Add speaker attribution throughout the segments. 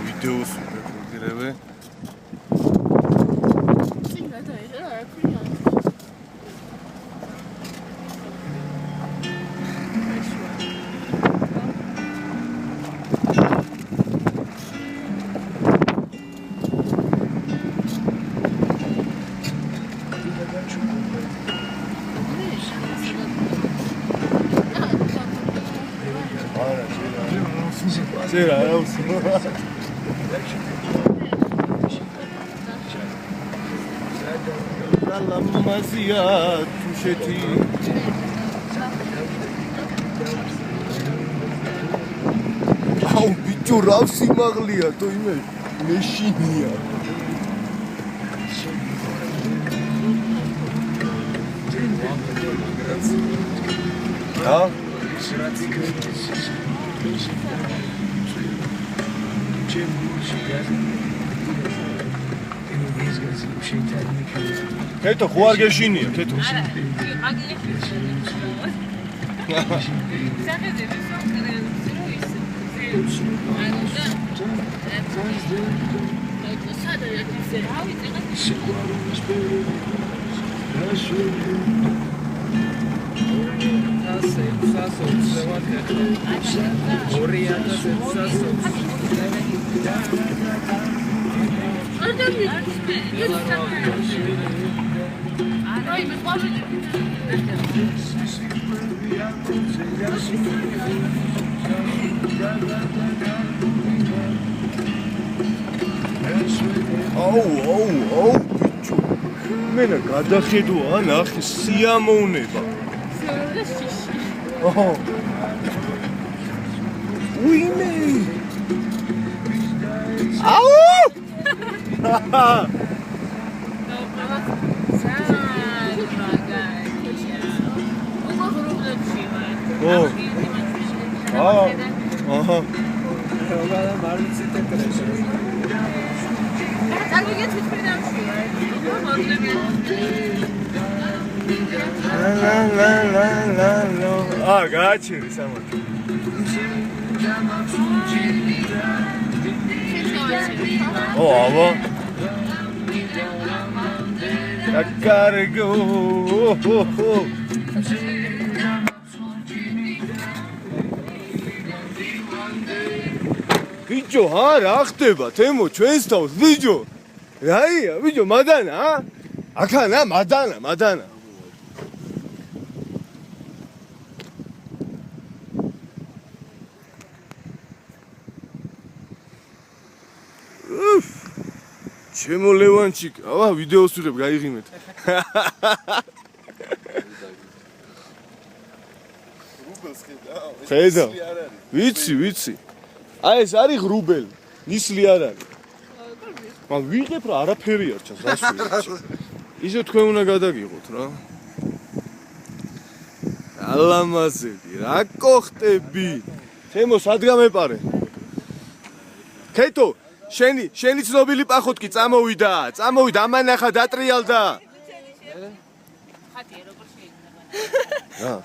Speaker 1: ვიდეოს ვიყურებ. Zer არის? ლამაზია თუშეთი. აუ ბიჭო რა სიმაღლეა თო იმე მეშინია. ა? Keto, ხო არ გეშინია, Keto.
Speaker 2: არა,
Speaker 1: აუ, ბიჭო. მენა გადახედვა, ნახე, სიამოვნება. ოჰო. უიმე. აუ! აჰა. გააჩერი სამოთ. აბა. დაკარგო. ბიჭო, რა ხდება? თემო ჩვენს თავს, ბიჭო. რაია, ბიჭო, მადანა, ა? აქანა, მადანა. ჩემო ლევანჩიკ, აბა ვიდეოს ვიღებ, გაიღიმეთ. რუბელს ხედავ. ვიცი. აი ეს არის რუბელი, ნისლი არ არის. მაგრამ ვიღებ რა, არაფერი არ ჩანს, რას ვიღებ. ისე თქვენ უნდა გადაგიღოთ რა. ალამაზები, რა კოხტები. თემო სად გამეპარე? ქეთო, შენი ცნობილი პახოტკი წამოვიდა, ამან ახლა დატრიალდა.
Speaker 2: ხათია როგორ შეიძლება?
Speaker 3: რა?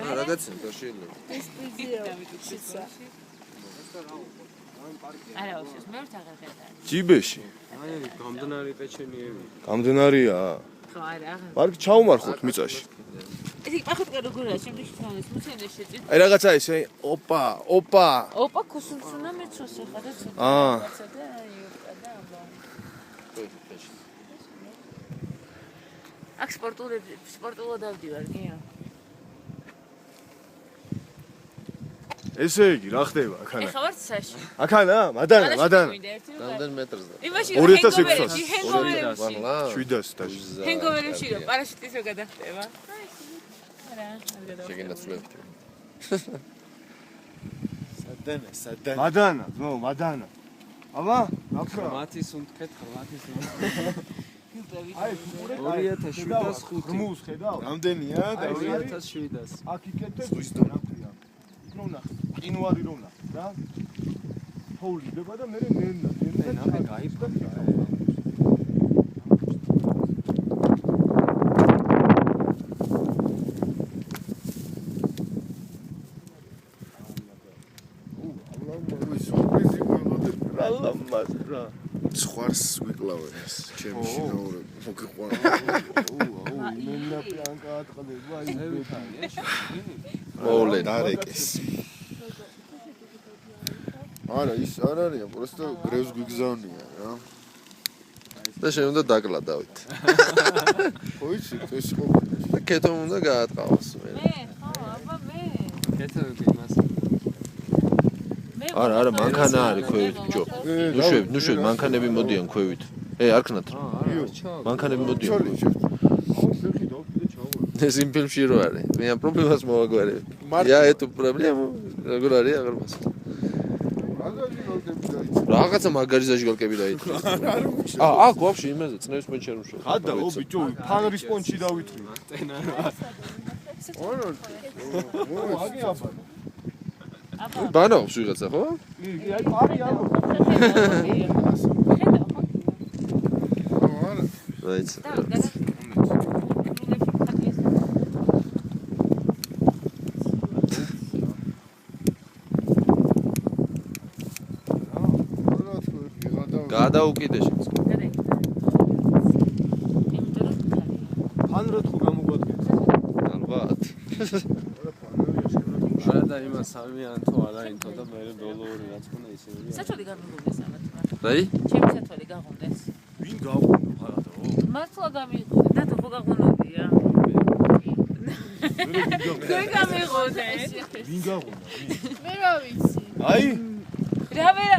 Speaker 3: რაღაცა შეიძლება.
Speaker 2: არა, უშოს მე ვერთ აღარ გადაა.
Speaker 1: ჯიბეში.
Speaker 3: აი, გამდნარი პეჩენიები.
Speaker 1: გამდნარია.
Speaker 2: ხო, არა, აღარ.
Speaker 1: პარკი ჩაუმარხოთ მიწაში.
Speaker 2: ესე პახოტკა როგორია, შემდგომში თავს მოცენდეს შეჭი.
Speaker 1: აი რაღაცა ესე, ოპა.
Speaker 2: ოპა კუსუნცუნა მეცოს ახლა და ცოტა. რაღაცა და აი ოპა და აბა. აქ სპორტულად ავდივარ, გია.
Speaker 1: ესე იგი, რა ხდება აქანა?
Speaker 2: ეხლა ვარ ცაში.
Speaker 1: აქანა? მადანა.
Speaker 3: რამდენ მეტრზე?
Speaker 2: იმაში
Speaker 1: 2600.
Speaker 2: ჰენგოვერებში.
Speaker 1: 700 დაჟე.
Speaker 2: ჰენგოვერებში რო პარაშუტის რო გადახტება. არა, არ გადახტება.
Speaker 3: შეგენაცვლებთ.
Speaker 1: მადანა. აბა, აფრა.
Speaker 3: ხმათის უნდკეთ, ხმათის.
Speaker 1: აი,
Speaker 3: 2705.
Speaker 1: გმუს ხედავ? რამდენია?
Speaker 3: 2700.
Speaker 1: აქ იკეთებ ის და რა ქვია? ნახე, ყინვარი რო ნახე რა? თოვლი დება და მე ნენა.
Speaker 3: ნახე, გაიფრთხა.
Speaker 1: ვიყავ რა.
Speaker 4: ცხარს ვიკლავე ეს ჩემი შინაური მოგიყვანა.
Speaker 1: მენა პიანკა ატყდება აი
Speaker 4: მოვლენ არეკეს. არა ის არ არის, просто გრევს გვიგზავნია რა. და შენ უნდა დაკლადავით. ხო იცი, ეს ყოფილი. და კეთო უნდა გაატყავოს მე.
Speaker 2: მე ხო აბა მე
Speaker 3: კეთო იმას.
Speaker 4: არა, მანქანა არის ქვევით ბიჭო. ნუ შვებ, მანქანები მოდიან ქვევით. არ ქნათ. მანქანები მოდიან. ეს იმ ფილმში რო არის. მე ამ პრობლემას მოვაგვარებ. ია ეტუ პრობლემა როგორ არის აღარ მასწავლე. რაღაცა მაგარი ჟოლკები დაიწყო. აქ ვაფშე იმაზე წნევის პონჩი არ უშევ.
Speaker 1: გადაო ბიჭო, ფანრის პონჩი დავითრი.
Speaker 4: ბანავს ვიღაცა ხო?
Speaker 1: აი პარი არ
Speaker 4: რაიც. გადაუკიდეში.
Speaker 1: ფან რა თუ გამოგვადგეთ.
Speaker 4: ალბათ.
Speaker 3: არა და იმას სამიანთო არა ინთო და მე ბოლო ორი რაც ხონა ისე.
Speaker 2: საჭოდი გამიგონდეს ამათ.
Speaker 4: რაი?
Speaker 2: ჩემი საჭოდი გაღონდეს.
Speaker 1: ვინ გავყო ფარადო?
Speaker 2: მართლა გამიგონე და თუ გაღონოდია. მე გამიგონე.
Speaker 1: ვინ გავყო?
Speaker 5: მე რა ვიცი.
Speaker 1: აი
Speaker 2: რა ვერა